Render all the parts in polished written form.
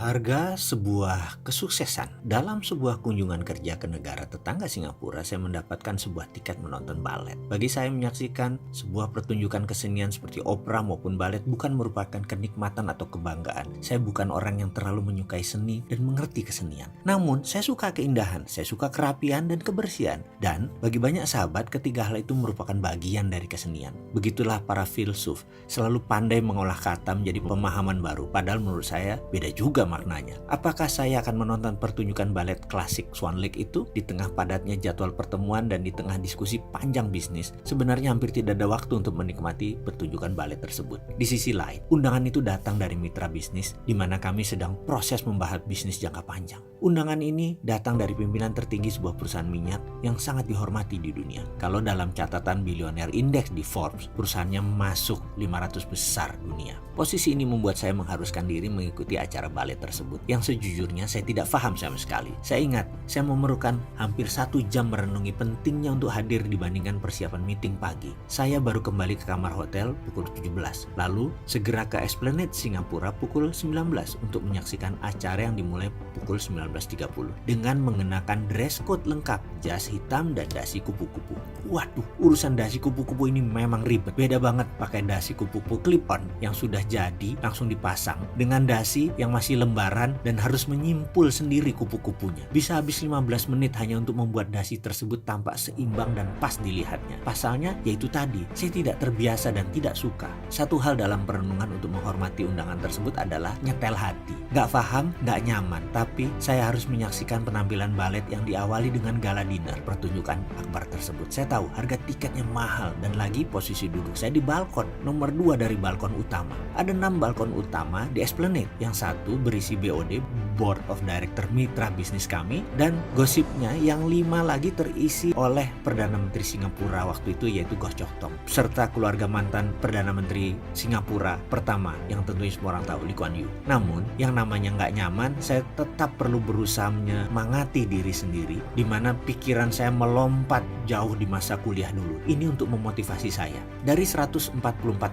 Harga sebuah kesuksesan. Dalam sebuah kunjungan kerja ke negara tetangga Singapura, saya mendapatkan sebuah tiket menonton balet. Bagi saya, menyaksikan sebuah pertunjukan kesenian seperti opera maupun balet bukan merupakan kenikmatan atau kebanggaan. Saya bukan orang yang terlalu menyukai seni dan mengerti kesenian. Namun, saya suka keindahan, saya suka kerapian dan kebersihan. Dan bagi banyak sahabat, ketiga hal itu merupakan bagian dari kesenian. Begitulah para filsuf, selalu pandai mengolah kata menjadi pemahaman baru. Padahal menurut saya, beda juga maknanya. Apakah saya akan menonton pertunjukan balet klasik Swan Lake itu di tengah padatnya jadwal pertemuan dan di tengah diskusi panjang bisnis? Sebenarnya hampir tidak ada waktu untuk menikmati pertunjukan balet tersebut. Di sisi lain, undangan itu datang dari mitra bisnis di mana kami sedang proses membahas bisnis jangka panjang. Undangan ini datang dari pimpinan tertinggi sebuah perusahaan minyak yang sangat dihormati di dunia. Kalau dalam catatan bilioner indeks di Forbes, perusahaannya masuk 500 besar dunia. Posisi ini membuat saya mengharuskan diri mengikuti acara balet tersebut yang sejujurnya saya tidak paham sama sekali. Saya ingat, saya memerlukan hampir 1 jam merenungi pentingnya untuk hadir dibandingkan persiapan meeting pagi. Saya baru kembali ke kamar hotel pukul 17, lalu segera ke Esplanade Singapura pukul 19 untuk menyaksikan acara yang dimulai pukul 19.30 dengan mengenakan dress code lengkap, jas hitam dan dasi kupu-kupu. Waduh, urusan dasi kupu-kupu ini memang ribet. Beda banget pakai dasi kupu-kupu clip-on yang sudah jadi langsung dipasang dengan dasi yang masih lembaran dan harus menyimpul sendiri kupu-kupunya. Bisa habis 15 menit hanya untuk membuat dasi tersebut tampak seimbang dan pas dilihatnya. Pasalnya yaitu tadi, saya tidak terbiasa dan tidak suka. Satu hal dalam perenungan untuk menghormati undangan tersebut adalah nyetel hati. Gak paham, gak nyaman, tapi saya harus menyaksikan penampilan balet yang diawali dengan gala dinner pertunjukan akbar tersebut. Saya tahu harga tiketnya mahal dan lagi posisi duduk saya di balkon nomor 2 dari balkon utama. Ada 6 balkon utama di Esplanade. Yang satu berisi BOD, Board of Director mitra bisnis kami, dan gosipnya yang 5 lagi terisi oleh Perdana Menteri Singapura waktu itu yaitu Goh Chok Tong serta keluarga mantan Perdana Menteri Singapura pertama yang tentunya semua orang tahu, Lee Kuan Yew. Namun yang namanya nggak nyaman, saya tetap perlu berusaha menyemangati diri sendiri di mana pikiran saya melompat jauh di masa kuliah dulu. Ini untuk memotivasi saya. Dari 144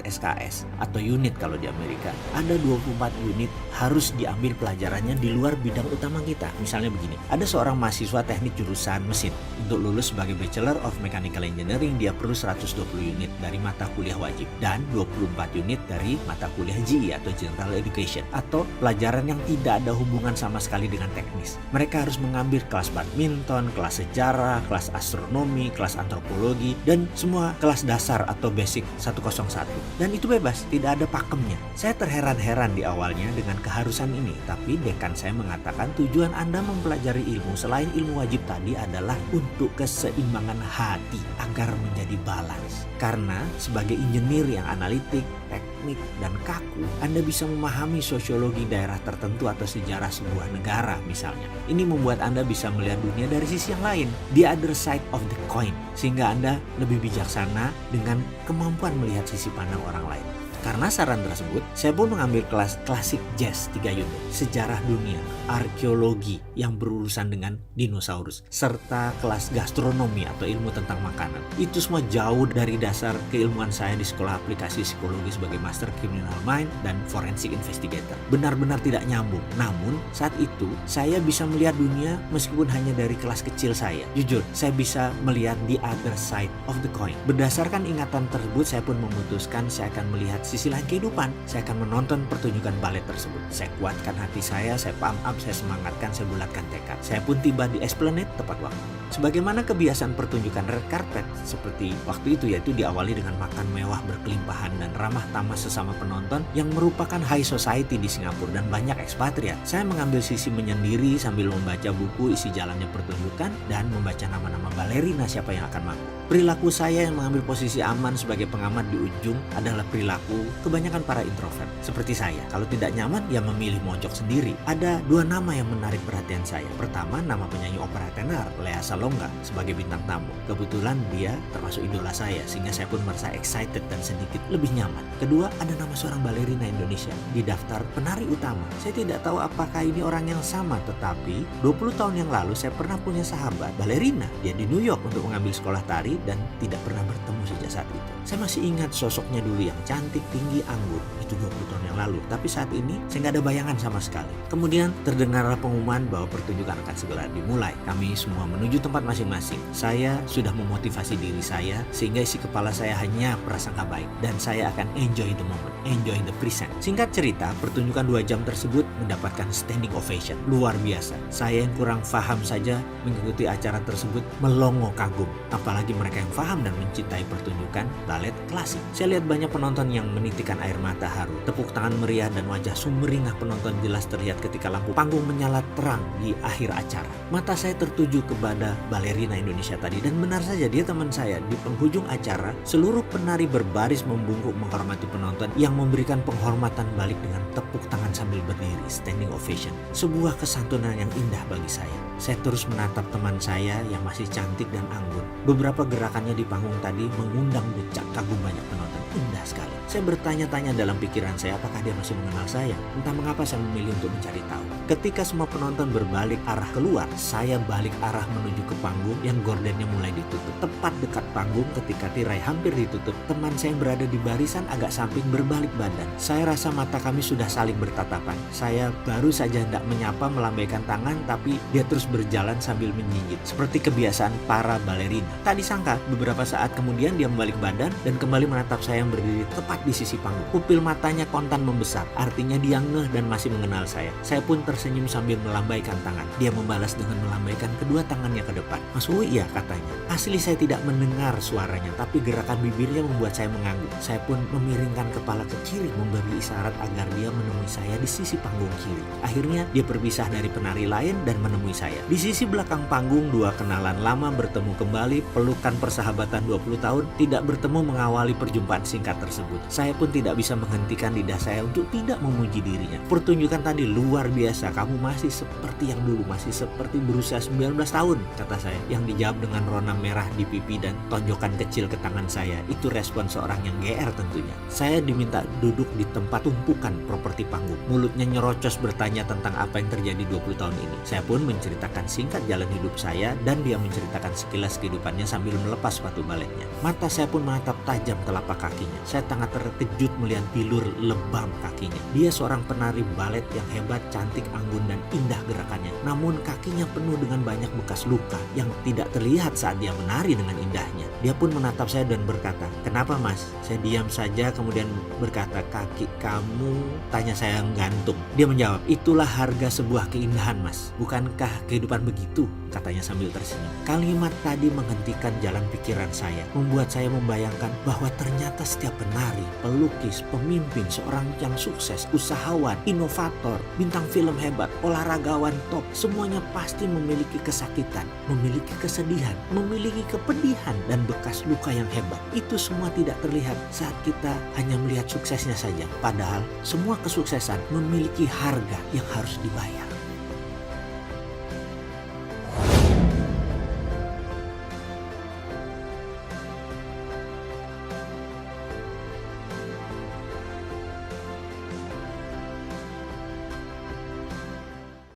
SKS atau unit kalau di Amerika, ada 24 unit harus diambil pelajarannya di luar bidang utama kita. Misalnya begini, ada seorang mahasiswa teknik jurusan mesin. Untuk lulus sebagai Bachelor of Mechanical Engineering, dia perlu 120 unit dari mata kuliah wajib dan 24 unit dari mata kuliah GE atau General Education atau pelajaran yang tidak ada hubungan sama sekali dengan teknis. Mereka harus mengambil kelas badminton, kelas sejarah, kelas astronomi, kelas antropologi, dan semua kelas dasar atau basic 101. Dan itu bebas, tidak ada pakemnya. Saya terheran-heran di awalnya dengan keharusan ini, tapi dekan saya mengatakan tujuan Anda mempelajari ilmu selain ilmu wajib tadi adalah untuk keseimbangan hati agar menjadi balance. Karena sebagai engineer yang analitik, teknik, dan kaku, Anda bisa memahami sosiologi daerah tertentu atau sejarah sebuah negara misalnya. Ini membuat Anda bisa melihat dunia dari sisi yang lain, the other side of the coin, sehingga Anda lebih bijaksana dengan kemampuan melihat sisi pandang orang lain. Karena saran tersebut, saya pun mengambil kelas klasik jazz 3 unit, sejarah dunia, arkeologi yang berurusan dengan dinosaurus, serta kelas gastronomi atau ilmu tentang makanan. Itu semua jauh dari dasar keilmuan saya di sekolah aplikasi psikologi sebagai Master Criminal Mind dan Forensic Investigator. Benar-benar tidak nyambung. Namun, saat itu saya bisa melihat dunia meskipun hanya dari kelas kecil saya. Jujur, saya bisa melihat the other side of the coin. Berdasarkan ingatan tersebut, saya pun memutuskan saya akan melihat sisi lain kehidupan. Saya akan menonton pertunjukan balet tersebut. Saya kuatkan hati saya pump up, saya semangatkan, saya bulatkan tekad. Saya pun tiba di Esplanade tepat waktu. Sebagaimana kebiasaan pertunjukan red carpet seperti waktu itu, yaitu diawali dengan makan mewah berkelimpahan dan ramah tamah sesama penonton yang merupakan high society di Singapura dan banyak ekspatriat. Saya mengambil sisi menyendiri sambil membaca buku isi jalannya pertunjukan dan membaca nama-nama balerina siapa yang akan mampu. Perilaku saya yang mengambil posisi aman sebagai pengamat di ujung adalah perilaku kebanyakan para introvert seperti saya. Kalau tidak nyaman, ya memilih mojok sendiri. Ada 2 nama yang menarik perhatian saya. Pertama, nama penyanyi opera tenor Lea Salonga sebagai bintang tamu. Kebetulan dia termasuk idola saya, sehingga saya pun merasa excited dan sedikit lebih nyaman. Kedua, ada nama seorang balerina Indonesia di daftar penari utama. Saya tidak tahu apakah ini orang yang sama, tetapi 20 tahun yang lalu saya pernah punya sahabat balerina. Dia di New York untuk mengambil sekolah tari dan tidak pernah bertemu sejak saat itu. Saya masih ingat sosoknya dulu yang cantik, setinggi anggun. Itu 20 tahun yang lalu. Tapi saat ini saya nggak ada bayangan sama sekali. Kemudian terdengarlah pengumuman bahwa pertunjukan akan segera dimulai. Kami semua menuju tempat masing-masing. Saya sudah memotivasi diri saya sehingga isi kepala saya hanya prasangka baik. Dan saya akan enjoy the moment, enjoy the present. Singkat cerita, pertunjukan 2 jam tersebut mendapatkan standing ovation. Luar biasa. Saya yang kurang paham saja mengikuti acara tersebut melongo kagum. Apalagi mereka yang paham dan mencintai pertunjukan balet klasik. Saya lihat banyak penonton yang menitikan air mata haru. Tepuk tangan meriah dan wajah sumringah penonton jelas terlihat ketika lampu panggung menyala terang di akhir acara. Mata saya tertuju kepada balerina Indonesia tadi dan benar saja dia teman saya. Di penghujung acara, seluruh penari berbaris membungkuk menghormati penonton yang memberikan penghormatan balik dengan tepuk tangan sambil berdiri, standing ovation. Sebuah kesantunan yang indah bagi saya. Saya terus menatap teman saya yang masih cantik dan anggun. Beberapa gerakannya di panggung tadi mengundang decak kagum banyak penonton. Indah sekali. Saya bertanya-tanya dalam pikiran saya apakah dia masih mengenal saya. Entah mengapa saya memilih untuk mencari tahu. Ketika semua penonton berbalik arah keluar, saya balik arah menuju ke panggung yang gordennya mulai ditutup. Tepat dekat panggung ketika tirai hampir ditutup, teman saya yang berada di barisan agak samping berbalik badan. Saya rasa mata kami sudah saling bertatapan. Saya baru saja hendak menyapa melambaikan tangan, tapi dia terus berjalan sambil menyinggit seperti kebiasaan para balerina. Tak disangka beberapa saat kemudian dia membalik badan dan kembali menatap saya yang berdiri tepat di sisi panggung. Pupil matanya kontan membesar, artinya dia ngeh dan masih mengenal saya. Saya pun tersenyum sambil melambaikan tangan. Dia membalas dengan melambaikan kedua tangannya ke depan. "Mas Uwi ya," katanya. Asli saya tidak mendengar suaranya, tapi gerakan bibirnya membuat saya mengangguk. Saya pun memiringkan kepala ke kiri memberi isyarat agar dia menemui saya di sisi panggung kiri. Akhirnya dia berpisah dari penari lain dan menemui saya. Di sisi belakang panggung, 2 kenalan lama bertemu kembali, pelukan persahabatan 20 tahun tidak bertemu mengawali perjumpaan singkat tersebut. Saya pun tidak bisa menghentikan lidah saya untuk tidak memuji dirinya. "Pertunjukan tadi luar biasa, kamu masih seperti yang dulu, masih seperti berusia 19 tahun, kata saya. Yang dijawab dengan rona merah di pipi dan tonjokan kecil ke tangan saya. Itu respon seorang yang GR tentunya. Saya diminta duduk di tempat tumpukan properti panggung. Mulutnya nyerocos bertanya tentang apa yang terjadi 20 tahun ini. Saya pun menceritakan singkat jalan hidup saya dan dia menceritakan sekilas kehidupannya sambil melepas sepatu baletnya. Mata saya pun menatap tajam telapak kakinya. Saya sangat terkejut melihat bilur lebam kakinya. Dia seorang penari balet yang hebat, cantik, anggun dan indah gerakannya. Namun kakinya penuh dengan banyak bekas luka yang tidak terlihat saat dia menari dengan indahnya. Dia pun menatap saya dan berkata, "Kenapa Mas?" Saya diam saja kemudian berkata, "Kaki kamu?" Tanya saya gantung. Dia menjawab, "Itulah harga sebuah keindahan Mas. Bukankah kehidupan begitu?" Katanya sambil tersenyum. Kalimat tadi menghentikan jalan pikiran saya, membuat saya membayangkan bahwa ternyata setiap penari, pelukis, pemimpin, seorang yang sukses, usahawan, inovator, bintang film hebat, olahragawan top, semuanya pasti memiliki kesakitan, memiliki kesedihan, memiliki kepedihan dan bekas luka yang hebat. Itu semua tidak terlihat saat kita hanya melihat suksesnya saja. Padahal semua kesuksesan memiliki harga yang harus dibayar.